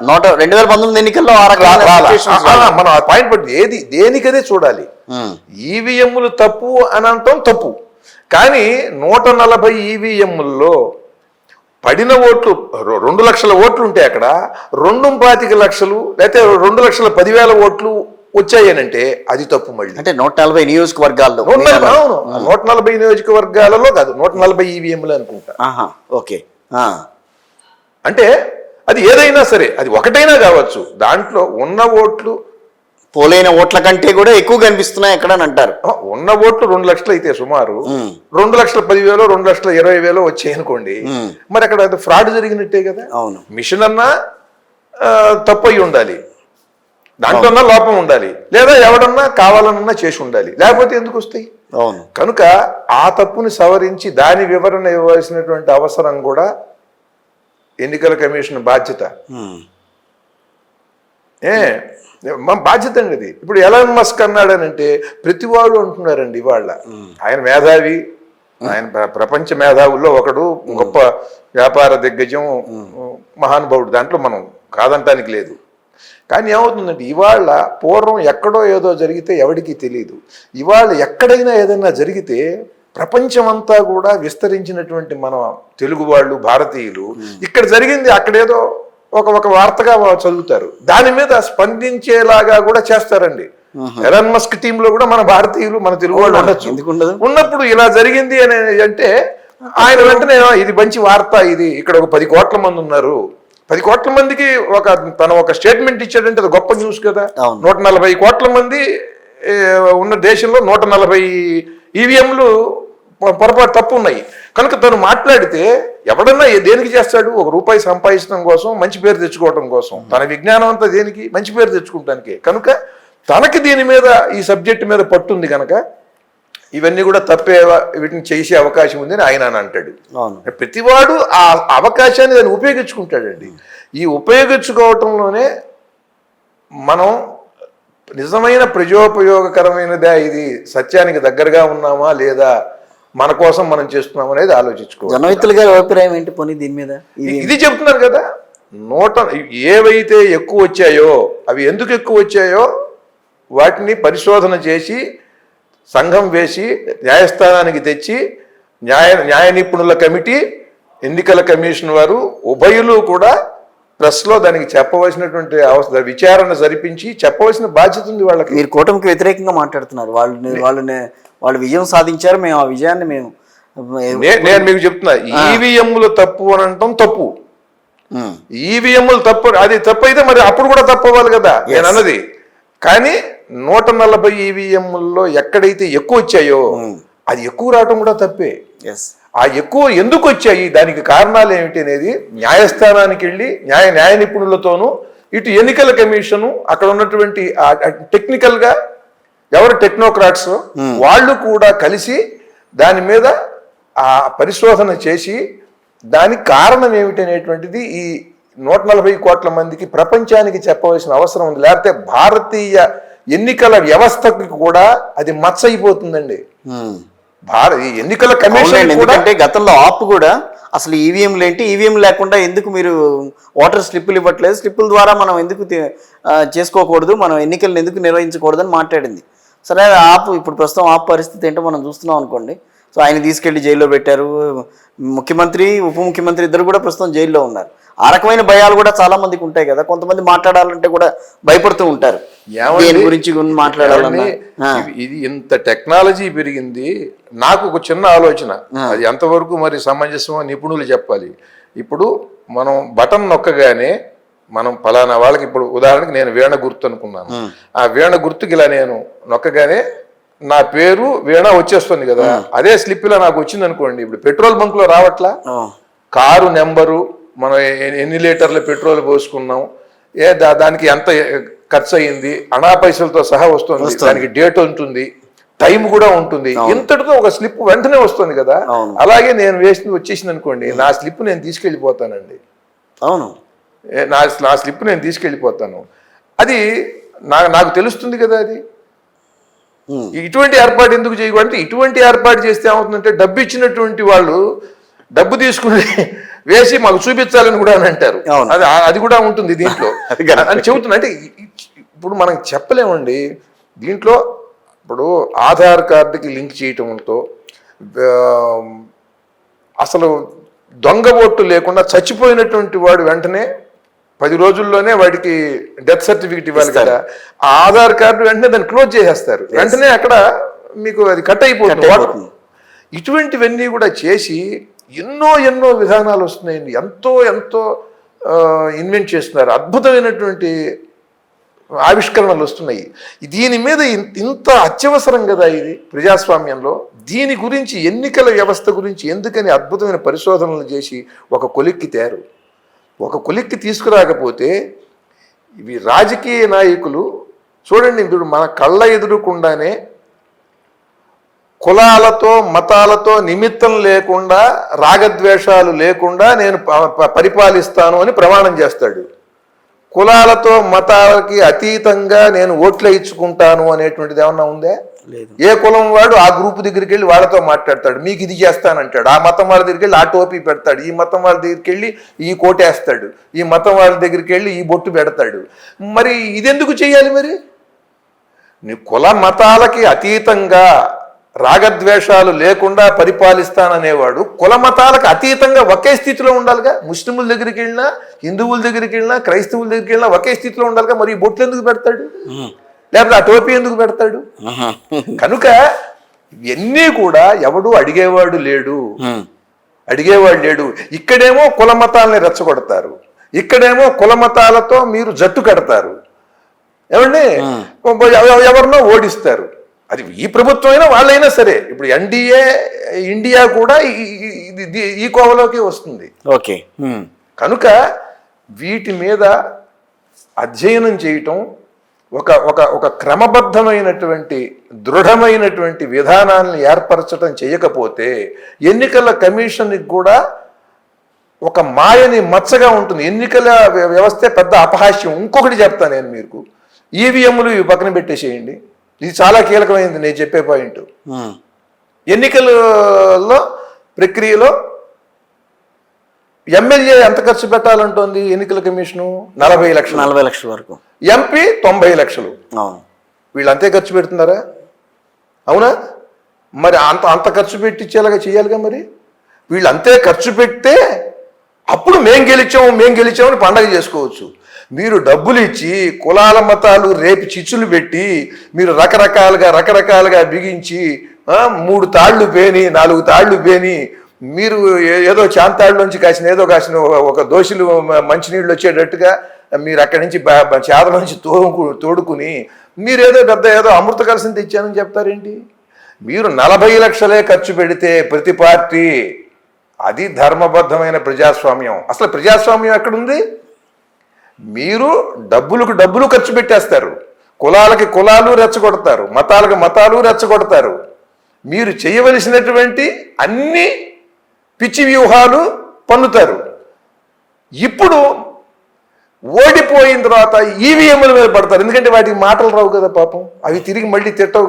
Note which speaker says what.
Speaker 1: 2019 ఎన్నికల్లో
Speaker 2: మనం ఆ పాయింట్ పట్టి ఏది దేనికదే చూడాలి. ఈవీఎంలు తప్పు అని అంటాం తప్పు, కానీ 140 ఈవీఎంల్లో పడిన ఓట్లు 2 లక్షల ఓట్లు ఉంటే అక్కడ 2.25 లక్షలు లేకపోతే 2,10,000 ఓట్లు వచ్చాయనంటే అది తప్పు. మళ్ళీ
Speaker 1: అంటే 140 నియోజకవర్గాల్లో,
Speaker 2: 140 నియోజకవర్గాలలో కాదు, 140 ఈవీఎంలు అనుకుంటా.
Speaker 1: ఓకే.
Speaker 2: అంటే అది ఏదైనా సరే, అది ఒకటైనా కావచ్చు, దాంట్లో ఉన్న ఓట్లు
Speaker 1: పోలైన ఓట్ల కంటే కూడా ఎక్కువ కనిపిస్తున్నాయి ఎక్కడ అని అంటారు.
Speaker 2: ఉన్న ఓట్లు 2 లక్షలు అయితే సుమారు 2,10,000 2,20,000 వచ్చాయి అనుకోండి, మరి అక్కడ అది ఫ్రాడ్ జరిగినట్టే కదా.
Speaker 1: అవును,
Speaker 2: మిషన్ అన్నా తప్పు అయి ఉండాలి, దాంట్లో లోపం ఉండాలి, లేదా ఎవడన్నా కావాలన్నా చేసి ఉండాలి, లేకపోతే ఎందుకు వస్తాయి.
Speaker 1: అవును,
Speaker 2: కనుక ఆ తప్పుని సవరించి దాని వివరణ ఇవ్వాల్సినటువంటి అవసరం కూడా ఎన్నికల కమిషన్ బాధ్యత. మా బాధ్యత అండి అది. ఇప్పుడు ఎలాన్ మస్క్ అన్నాడనంటే ప్రతి వాళ్ళు అంటున్నారండి ఇవాళ, ఆయన మేధావి, ఆయన ప్రపంచ మేధావుల్లో ఒకడు, గొప్ప వ్యాపార దిగ్గజం, మహానుభావుడు, దాంట్లో మనం కాదంటానికి లేదు. కానీ ఏమవుతుందంటే ఇవాళ పూర్వం ఎక్కడో ఏదో జరిగితే ఎవడికి తెలియదు, ఇవాళ ఎక్కడైనా ఏదైనా జరిగితే ప్రపంచమంతా కూడా విస్తరించినటువంటి మన తెలుగు వాళ్ళు, భారతీయులు ఇక్కడ జరిగింది అక్కడేదో ఒక వార్తగా చదువుతారు, దాని మీద స్పందించేలాగా కూడా చేస్తారండి. ఎలాన్ మస్క్ టీంలో కూడా మన భారతీయులు, మన తెలుగు వాళ్ళు ఉండొచ్చు. ఉన్నప్పుడు ఇలా జరిగింది అని అంటే ఆయన వెంటనే ఇది మంచి వార్త, ఇది ఇక్కడ ఒక 10 కోట్ల మంది ఉన్నారు, 10 కోట్ల మందికి తన ఒక స్టేట్మెంట్ ఇచ్చాడంటే అది గొప్ప న్యూస్ కదా. 140 కోట్ల మంది ఉన్న దేశంలో 140 ఈవీఎంలు పొరపాటు తప్పు ఉన్నాయి కనుక తను మాట్లాడితే ఎవడన్నా దేనికి చేస్తాడు? ₹1 సంపాదించడం కోసం, మంచి పేరు తెచ్చుకోవడం కోసం. తన విజ్ఞానం అంతా దేనికి? మంచి పేరు తెచ్చుకోవడానికి. కనుక తనకి దీని మీద, ఈ సబ్జెక్ట్ మీద పట్టుంది కనుక ఇవన్నీ కూడా తప్పే, వీటిని చేసే అవకాశం ఉంది అని ఆయన అని అంటాడు. ప్రతివాడు ఆ అవకాశాన్ని దాన్ని ఉపయోగించుకుంటాడండి. ఈ ఉపయోగించుకోవటంలోనే మనం నిజమైన ప్రజోపయోగకరమైనదా, ఇది సత్యానికి దగ్గరగా ఉన్నామా లేదా, మన కోసం మనం చేస్తున్నాం అనేది ఆలోచించుకోవాలి.
Speaker 1: జనమిత్రుల గారి అభిప్రాయం ఏంటి పోనీ దీని మీద?
Speaker 2: ఇది చెప్తున్నారు కదా, ఏవైతే ఎక్కువ వచ్చాయో అవి ఎందుకు ఎక్కువ వచ్చాయో వాటిని పరిశోధన చేసి సంఘం వేసి న్యాయస్థానానికి తెచ్చి న్యాయ నిపుణుల కమిటీ, ఎన్నికల కమిషన్ వారు ఉభయులు కూడా ప్రెస్లో దానికి చెప్పవలసినటువంటి విచారణ జరిపించి చెప్పవలసిన బాధ్యత ఉంది వాళ్ళకి.
Speaker 1: మీరు కూటమికి వ్యతిరేకంగా మాట్లాడుతున్నారు. వాళ్ళు విజయం సాధించారు, మేము ఆ విజయాన్ని
Speaker 2: నేను మీకు చెప్తున్నా, ఈవీఎంలు తప్పు అని అంటాం తప్పు. ఈవీఎంలు తప్పు, అది తప్పు అయితే మరి అప్పుడు కూడా తప్పు అవ్వాలి కదా నేను అన్నది. కానీ 140 ఈవీఎంల్లో ఎక్కడైతే ఎక్కువ వచ్చాయో అది ఎక్కువ రావటం కూడా తప్పే. ఆ ఎక్కువ ఎందుకు వచ్చాయి, దానికి కారణాలు ఏమిటి అనేది న్యాయస్థానానికి వెళ్ళి న్యాయ నిపుణులతోనూ, ఇటు ఎన్నికల కమిషను, అక్కడ ఉన్నటువంటి టెక్నికల్గా ఎవరు టెక్నోక్రాట్స్ వాళ్ళు కూడా కలిసి దాని మీద ఆ పరిశోధన చేసి దానికి కారణం ఏమిటి అనేటువంటిది ఈ 140 కోట్ల మందికి ప్రపంచానికి చెప్పవలసిన అవసరం ఉంది. లేకపోతే భారతీయ ఎన్నికల వ్యవస్థకి కూడా అది మచ్చ అయిపోతుందండి. ఎన్నికల కమిషన్
Speaker 1: ఎందుకంటే గతంలో ఆప్ కూడా అసలు ఈవీఎంలు ఏంటి, ఈవీఎం లేకుండా ఎందుకు మీరు ఓటర్ స్లిప్పులు ఇవ్వట్లేదు, స్లిప్పుల ద్వారా మనం ఎందుకు చేసుకోకూడదు, మనం ఎన్నికలను ఎందుకు నిర్వహించకూడదు అని మాట్లాడింది. సరే, ఆప్ ఇప్పుడు ప్రస్తుతం ఆప్ పరిస్థితి ఏంటో మనం చూస్తున్నాం అనుకోండి. సో ఆయన తీసుకెళ్లి జైల్లో పెట్టారు. ముఖ్యమంత్రి, ఉప ముఖ్యమంత్రి ఇద్దరు కూడా ప్రస్తుతం జైల్లో ఉన్నారు. ఆ రకమైన భయాలు కూడా చాలా మందికి ఉంటాయి కదా. కొంతమంది మాట్లాడాలంటే కూడా భయపడుతూ ఉంటారు, దేని గురించి మాట్లాడాలన్నా.
Speaker 2: ఇది ఇంత టెక్నాలజీ పెరిగింది. నాకు ఒక చిన్న ఆలోచన, అది ఎంతవరకు మరి సమంజసం నిపుణులు చెప్పాలి. ఇప్పుడు మనం బటన్ నొక్కగానే మనం ఫలానా వాళ్ళకి, ఇప్పుడు ఉదాహరణకి నేను వీణ గుర్తు అనుకున్నాను, ఆ వీణ గుర్తుకి ఇలా నేను నొక్కగానే నా పేరు వీణ వచ్చేస్తుంది కదా. అదే స్లిప్ ఇలా నాకు వచ్చింది అనుకోండి, ఇప్పుడు పెట్రోల్ బంక్ లో రావట్లా, కారు నెంబరు, మనం ఎన్ని లీటర్ల పెట్రోల్ పోసుకున్నాం, దానికి ఎంత ఖర్చు అయ్యింది, అనా పైసలతో సహా వస్తుంది, దానికి డేట్ ఉంటుంది, టైం కూడా ఉంటుంది. ఇంతటితో ఒక స్లిప్ వెంటనే వస్తుంది కదా. అలాగే నేను వచ్చేసింది అనుకోండి, నా స్లిప్ నేను తీసుకెళ్ళిపోతానండి.
Speaker 1: అవును,
Speaker 2: నా స్లిప్ నేను తీసుకెళ్ళిపోతాను. అది నాకు తెలుస్తుంది కదా. అది ఇటువంటి ఏర్పాటు ఎందుకు చేయకూడదు? ఇటువంటి ఏర్పాటు చేస్తే ఏమవుతుందంటే, డబ్బు ఇచ్చినటువంటి వాళ్ళు డబ్బు తీసుకుని వేసి మాకు చూపించాలని కూడా అని అంటారు.
Speaker 1: అవును.
Speaker 2: అది కూడా ఉంటుంది దీంట్లో
Speaker 1: అది correct.
Speaker 2: అని చెబుతున్నా. అంటే ఇప్పుడు మనం చెప్పలేమండి దీంట్లో. ఇప్పుడు ఆధార్ కార్డుకి లింక్ చేయటంతో అసలు దొంగ ఓట్లు లేకుండా చచ్చిపోయినటువంటి వాడు వెంటనే 10 రోజుల్లోనే వాడికి డెత్ సర్టిఫికెట్ ఇవ్వాలి కదా. ఆ ఆధార్ కార్డు వెంటనే దాన్ని క్లోజ్ చేసేస్తారు, వెంటనే అక్కడ మీకు అది కట్ అయిపోతుంది. ఇటువంటివన్నీ కూడా చేసి ఎన్నో విధానాలు వస్తున్నాయండి. ఎంతో ఇన్వెంట్ చేస్తున్నారు, అద్భుతమైనటువంటి ఆవిష్కరణలు వస్తున్నాయి. దీని మీద ఇంత అత్యవసరం కదా ఇది ప్రజాస్వామ్యంలో. దీని గురించి ఎన్నికల వ్యవస్థ గురించి ఎందుకని అద్భుతమైన పరిశోధనలు చేసి ఒక కొలిక్కి తీసుకురాకపోతే ఇవి రాజకీయ నాయకులు చూడండి, ఇప్పుడు మన కళ్ళ ఎదురుకుండానే కులాలతో మతాలతో నిమిత్తం లేకుండా రాగద్వేషాలు లేకుండా నేను పరిపాలిస్తాను అని ప్రమాణం చేస్తాడు. కులాలతో మతాలకి అతీతంగా నేను ఓట్లు ఇచ్చుకుంటాను అనేటువంటిది ఏమన్నా ఉందే? ఏ కులం వాడు ఆ గ్రూప్ దగ్గరికి వెళ్ళి వాళ్ళతో మాట్లాడతాడు, మీకు ఇది చేస్తానంటాడు. ఆ మతం వాళ్ళ దగ్గరికి వెళ్ళి ఆ టోపీ పెడతాడు, ఈ మతం వాళ్ళ దగ్గరికి వెళ్ళి ఈ కోటేస్తాడు, ఈ మతం వాళ్ళ దగ్గరికి వెళ్ళి ఈ బొట్టు పెడతాడు. మరి ఇదెందుకు చేయాలి? మరి నీ కుల మతాలకి అతీతంగా రాగద్వేషాలు లేకుండా పరిపాలిస్తాననేవాడు కుల మతాలకు అతీతంగా ఒకే స్థితిలో ఉండాలిగా. ముస్లింల దగ్గరికి వెళ్ళినా, హిందువుల దగ్గరికి వెళ్ళినా, క్రైస్తవుల దగ్గరికి వెళ్ళినా ఒకే స్థితిలో ఉండాలిగా. మరి ఈ బొట్లు ఎందుకు పెడతాడు? లేకపోతే ఆ టోపీ ఎందుకు పెడతాడు? కనుక ఇవన్నీ కూడా ఎవడు అడిగేవాడు లేడు. ఇక్కడేమో కుల మతాలని రెచ్చగొడతారు, ఇక్కడేమో కుల మతాలతో మీరు జట్టు కడతారు, ఏమండి ఎవరినో ఓడిస్తారు. అది ఈ ప్రభుత్వం అయినా వాళ్ళైనా సరే. ఇప్పుడు ఎన్డీఏ ఇండియా కూడా ఈ కోవలోకి వస్తుంది.
Speaker 1: ఓకే.
Speaker 2: కనుక వీటి మీద అధ్యయనం చేయటం, ఒక క్రమబద్ధమైనటువంటి దృఢమైనటువంటి విధానాన్ని ఏర్పరచడం చేయకపోతే ఎన్నికల కమిషన్కి కూడా ఒక మాయని మచ్చగా ఉంటుంది. ఎన్నికల వ్యవస్థే పెద్ద అపహాస్యం. ఇంకొకటి చెప్తాను నేను మీకు, ఈవీఎంలు ఇవి పక్కన పెట్టేసేయండి, ఇది చాలా కీలకమైనది నేను చెప్పే పాయింట్. ఎన్నికలలో ప్రక్రియలో ఎమ్మెల్యే ఎంత ఖర్చు పెట్టాలంటోంది ఎన్నికల కమిషను? 40 లక్షల
Speaker 1: వరకు.
Speaker 2: ఎంపీ 90 లక్షలు. వీళ్ళు అంతే ఖర్చు పెడుతున్నారా? అవునా? మరి అంత ఖర్చు పెట్టించేలాగా చేయాలిగా. మరి వీళ్ళు అంతే ఖర్చు పెడితే అప్పుడు మేం గెలిచామని పండగ చేసుకోవచ్చు. మీరు డబ్బులు ఇచ్చి కులాల మతాలు రేపు చిచ్చులు పెట్టి మీరు రకరకాలుగా బిగించి 3 తాళ్ళు పేని 4 తాళ్ళు పేని మీరు ఏదో చాంతాళ్ళలోంచి కాసిన ఒక దోషులు మంచినీళ్ళు వచ్చేటట్టుగా మీరు అక్కడి నుంచి చేదల నుంచి తోడుకుని మీరేదో ఏదో అమృత కలసం తెచ్చానని చెప్తారేంటి? మీరు 40 లక్షలే ఖర్చు పెడితే ప్రతి పార్టీ, అది ధర్మబద్ధమైన ప్రజాస్వామ్యం. అసలు ప్రజాస్వామ్యం ఎక్కడుంది? మీరు డబ్బులు ఖర్చు పెట్టేస్తారు, కులాలకి కులాలు రెచ్చగొడతారు, మతాలకు మతాలు రెచ్చగొడతారు. మీరు చేయవలసినటువంటి అన్ని పిచ్చి వ్యూహాలు పన్నుతారు. ఇప్పుడు ఓడిపోయిన తర్వాత ఈవీఎంల మీద పడతారు, ఎందుకంటే వాటికి మాటలు రావు కదా పాపం, అవి తిరిగి మళ్ళీ తిట్టవు.